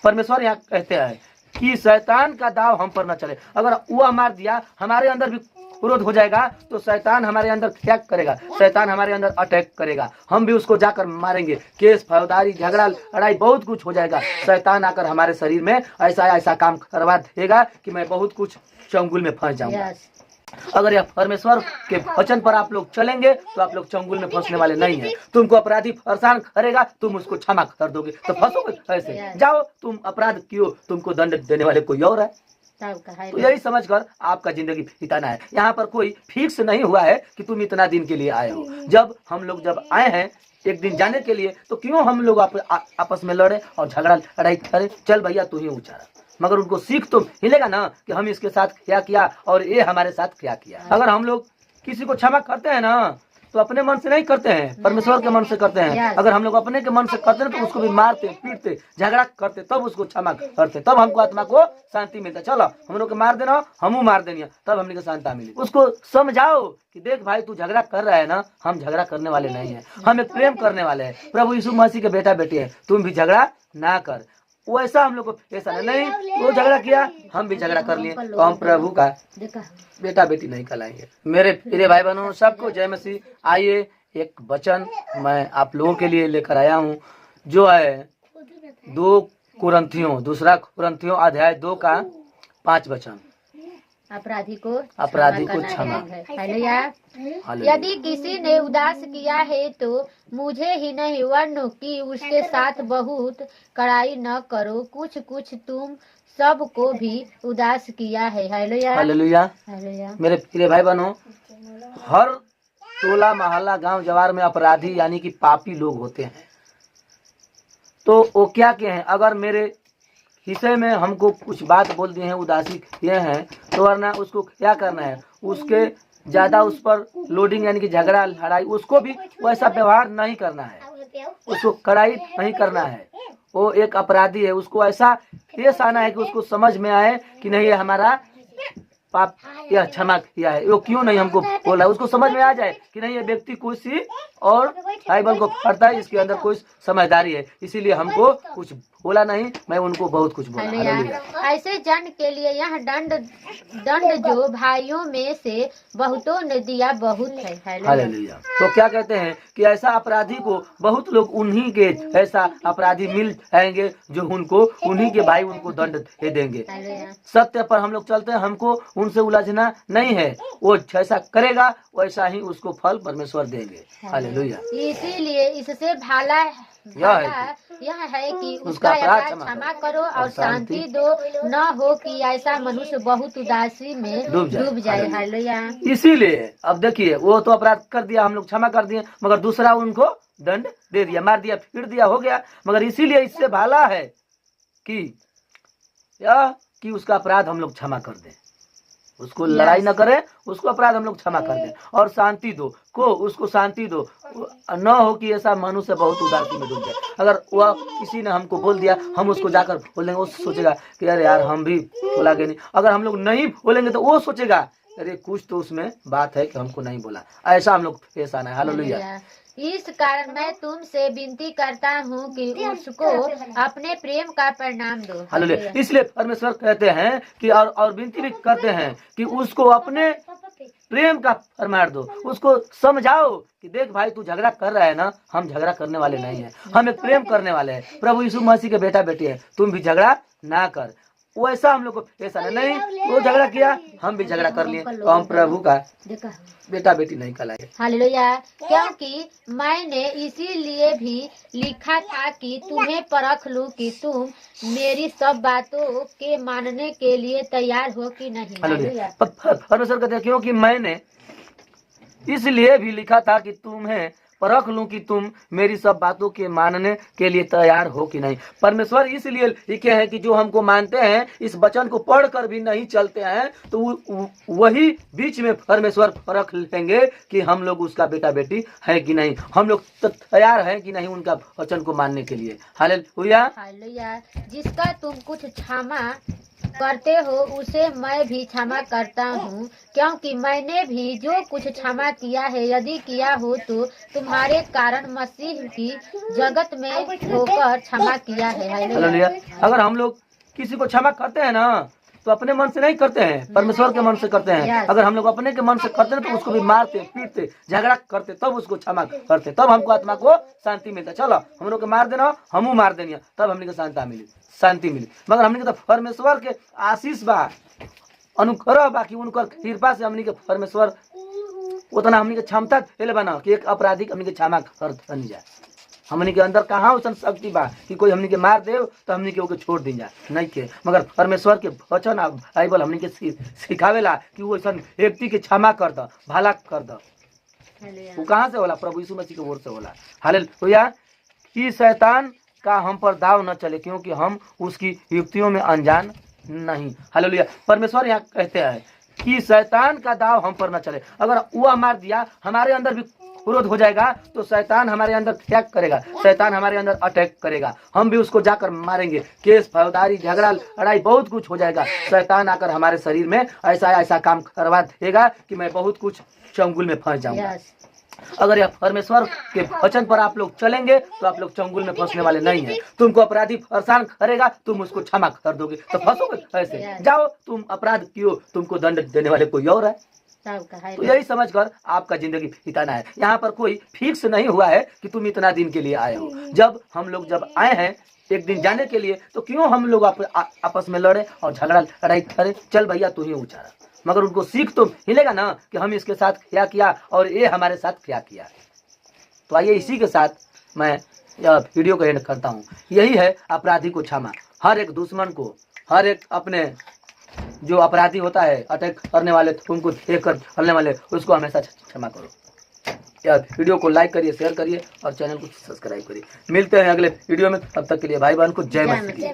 परमेश्वर यहाँ कहते हैं कि शैतान का दाव हम पर न चले। अगर वो मार दिया, हमारे अंदर भी क्रोध हो जाएगा तो शैतान हमारे अंदर क्या करेगा? शैतान हमारे अंदर अटैक करेगा, हम भी उसको जाकर मारेंगे। केस फौजदारी झगड़ा लड़ाई बहुत कुछ हो जाएगा। शैतान आकर हमारे शरीर में ऐसा ऐसा काम करवा देगा कि मैं बहुत कुछ चंगुल में फंस जाऊंगा। अगर यह परमेश्वर के वचन पर आप लोग चलेंगे तो आप लोग चंगुल में फंसने वाले नहीं है। तुमको अपराधी परेशान करेगा, तुम उसको क्षमा कर दोगे तो फंसोगे ऐसे। जाओ, तुम अपराध कियो, तुमको दंड देने वाले कोई और है। तो यही समझकर आपका जिंदगी बिताना है। यहाँ पर कोई फिक्स नहीं हुआ है कि तुम इतना दिन के लिए आए हो। जब हम लोग जब आए हैं एक दिन जाने के लिए, तो क्यों हम लोग आपस में लड़े और झगड़ा लड़ाई करें? चल भैया तू ही ऊँचा, मगर उनको सीख तो मिलेगा ना कि हम इसके साथ क्या किया और ये हमारे साथ क्या किया। अगर हम लोग किसी को क्षमा करते हैं ना तो अपने मन से नहीं करते हैं, परमेश्वर के मन से करते हैं। अगर हम लोग अपने के मन से करते हैं तो उसको भी मारते पीटते झगड़ा करते, तब उसको क्षमा करते, तब हमको आत्मा को शांति मिलता। चलो हम लोग को मार देना, हमू मार देनी, तब हमने को शांति मिली। उसको समझाओ कि देख भाई तू झगड़ा कर रहा है ना, हम झगड़ा करने वाले नहीं है, हम एक प्रेम करने वाले हैं। प्रभु यीशु मसीह के बेटा बेटी है, तुम भी झगड़ा ना कर। वैसा हम लोग को ऐसा नहीं, वो झगड़ा किया हम भी झगड़ा कर लिए तो हम प्रभु का बेटा बेटी नहीं कहलाएंगे। मेरे प्रिय भाई बहनों सबको जय मसीह। आइए एक वचन मैं आप लोगों के लिए लेकर आया हूँ, जो है 2 कुरिन्थियों अध्याय 2 का 5 वचन। अपराधी को क्षमा। यदि किसी ने उदास किया है तो मुझे ही नहीं वरन कि उसके साथ बहुत कड़ाई न करो। कुछ कुछ तुम सबको भी उदास किया है। हालेलुया। मेरे प्रिय भाई बहनों, हर टोला मोहल्ला गांव जवार में अपराधी यानी कि पापी लोग होते हैं। तो वो क्या के हैं? अगर मेरे हिस्से में हमको कुछ बात बोल दिए हैं, उदासी किए हैं, तो वरना उसको क्या करना है? उसके ज्यादा उस पर लोडिंग यानी कि झगड़ा लड़ाई, उसको भी वैसा व्यवहार नहीं करना है, उसको कड़ाई नहीं करना है। वो एक अपराधी है, उसको ऐसा पेश आना है कि उसको समझ में आए कि नहीं ये हमारा पाप यह क्षमा किया है, वो क्यों नहीं हमको बोला, उसको समझ में आ जाए कि नहीं ये व्यक्ति कुछ और बाइबल को पढ़ता है, इसके अंदर कोई समझदारी है, इसीलिए हमको कुछ बोला नहीं, मैं उनको बहुत कुछ बोला। ऐसे जन के लिए यह दंड जो भाइयों में से बहुतों ने दिया बहुत है। हालेलुया। तो क्या कहते हैं कि ऐसा अपराधी को बहुत लोग उन्हीं के ऐसा अपराधी मिल जाएंगे जो उनको उन्हीं के भाई उनको दंड दे देंगे। सत्य पर हम लोग चलते हैं, हमको उनसे उलझना नहीं है। वो जैसा करेगा वैसा ही उसको फल परमेश्वर देंगे। हालेलुया। इसीलिए इससे भाला यह है कि उसका अपराध क्षमा करो और शांति दो, न हो कि ऐसा मनुष्य बहुत उदासी में डूब जाए। हालेलुया। इसीलिए अब देखिए, वो तो अपराध कर दिया, हम लोग क्षमा कर दिए, मगर दूसरा उनको दंड दे दिया, मार दिया, फिर दिया, हो गया। मगर इसीलिए इससे भाला है कि उसका अपराध हम लोग क्षमा कर दें, उसको लड़ाई न करें, उसको अपराध हम लोग क्षमा कर दें और शांति दो को, उसको शांति दो, न हो कि ऐसा मनुष्य बहुत उदासी में डूब जाए। अगर वह किसी ने हमको बोल दिया, हम उसको जाकर बोलेंगे, वो सोचेगा कि अरे यार हम भी बोला गया नहीं। अगर हम लोग नहीं बोलेंगे तो वो सोचेगा अरे कुछ तो उसमें बात है कि हमको नहीं बोला। ऐसा हम लोग पेश आना है। हालेलुया। इस कारण मैं तुमसे विनती करता हूँ कि उसको अपने प्रेम का परिणाम दो। हालेलुया। इसलिए परमेश्वर कहते हैं कि और विनती भी करते हैं कि उसको अपने प्रेम का फरमान दो, उसको समझाओ कि देख भाई तू झगड़ा कर रहा है ना, हम झगड़ा करने वाले नहीं है, हम एक प्रेम करने वाले हैं। प्रभु यीशु मसीह के बेटा बेटी है, तुम भी झगड़ा ना कर। वैसा हम लोग को ऐसा नहीं, वो झगड़ा किया हम भी झगड़ा कर लिए तो हम प्रभु का बेटा बेटी नहीं कहलाए। हालेलुया। क्योंकि मैंने इसीलिए भी लिखा था कि तुम्हें परख लूं कि तुम मेरी सब बातों के मानने के लिए तैयार हो कि नहीं। हालेलुया। परमेश्वर कहते हैं क्योंकि मैंने इसलिए भी लिखा था कि तुम्हें परख लूं कि तुम मेरी सब बातों के मानने के लिए तैयार हो कि नहीं। परमेश्वर इसलिए लिखे हैं कि जो हमको मानते हैं, इस वचन को पढ़कर भी नहीं चलते हैं, तो वही बीच में परमेश्वर परख लेंगे कि हम लोग उसका बेटा बेटी है कि नहीं, हम लोग तैयार हैं कि नहीं उनका वचन को मानने के लिए। हालेलुया। हालेलुया। जिसका तुम कुछ क्षमा करते हो उसे मैं भी क्षमा करता हूँ, क्योंकि मैंने भी जो कुछ क्षमा किया है, यदि किया हो तो तुम्हारे कारण मसीह की जगत में होकर क्षमा किया है। हालेलुया। अगर हम लोग किसी को क्षमा करते हैं ना तो अपने मन से नहीं करते हैं, परमेश्वर के मन से करते हैं। अगर हम लोग अपने के मन से करते हैं तो उसको भी मारते पीटते झगड़ा करते तब उसको क्षमा करते, तब हमको आत्मा को शांति मिलता। चलो हम लोग को मार देना, हमू मार देनी, तब हमने को शांति मिली। मगर हमने तो परमेश्वर के आशीष बा, अनुग्रह बा कि उनकर कृपा से हमने के परमेश्वर उतना हमने के क्षमता दिले बना कि एक अपराधी हमने के क्षमा कर दनी जाए। हमने के अंदर कहाँ उसन शक्ति बा कि कोई हमने के मार दे तो हमने के ओके छोड़ दी जा नहीं के। मगर परमेश्वर के वचन बाइबल हमने के सिखावेला कि वो ऐसा व्यक्ति के क्षमा कर द, भला कर द। वो कहाँ से होला? प्रभु यीशु मसीह की ओर से होला। हालेलुया। कि शैतान का हम पर दाव न चले, क्योंकि हम उसकी युक्तियों में अनजान नहीं। हालेलुया। परमेश्वर यहाँ कहते हैं कि शैतान का दाव हम पर न चले। अगर वो मार दिया, हमारे अंदर भी क्रोध हो जाएगा तो शैतान हमारे अंदर क्या करेगा? शैतान हमारे अंदर अटैक करेगा, हम भी उसको जाकर मारेंगे। केस फौजदारी झगड़ा लड़ाई बहुत कुछ हो जाएगा। शैतान आकर हमारे शरीर में ऐसा काम करवा देगा कि मैं बहुत कुछ चंगुल में फंस जाऊंगा। अगर यह परमेश्वर के वचन पर आप लोग चलेंगे तो आप लोग चंगुल में फंसने वाले नहीं है। तुमको अपराधी परेशान करेगा, तुम उसको क्षमा कर दोगे तो फंसोगे ऐसे। जाओ, तुम अपराध कियो, तुमको दंड देने वाले कोई और है। तो यही समझकर आपका जिंदगी बिताना है। यहाँ पर कोई फिक्स नहीं हुआ है कि तुम इतना दिन के लिए आए हो। जब हम लोग जब आए हैं एक दिन जाने के लिए, तो क्यों हम लोग आपस में लड़े और झगड़ा लड़ाई करे? चल भैया तू ही उचारा। मगर उनको सीख तो मिलेगा ना कि हम इसके साथ क्या किया और ये हमारे साथ क्या किया। तो आइए इसी के साथ मैं यह वीडियो को एंड करता हूँ। यही है अपराधी को क्षमा। हर एक दुश्मन को, हर एक अपने जो अपराधी होता है, अटैक करने वाले, तुमको देख कर चलने वाले, उसको हमेशा क्षमा करो। यह वीडियो को लाइक करिए, शेयर करिए और चैनल को सब्सक्राइब करिए। मिलते हैं अगले वीडियो में, तब तक के लिए भाई बहन को जय मसीह।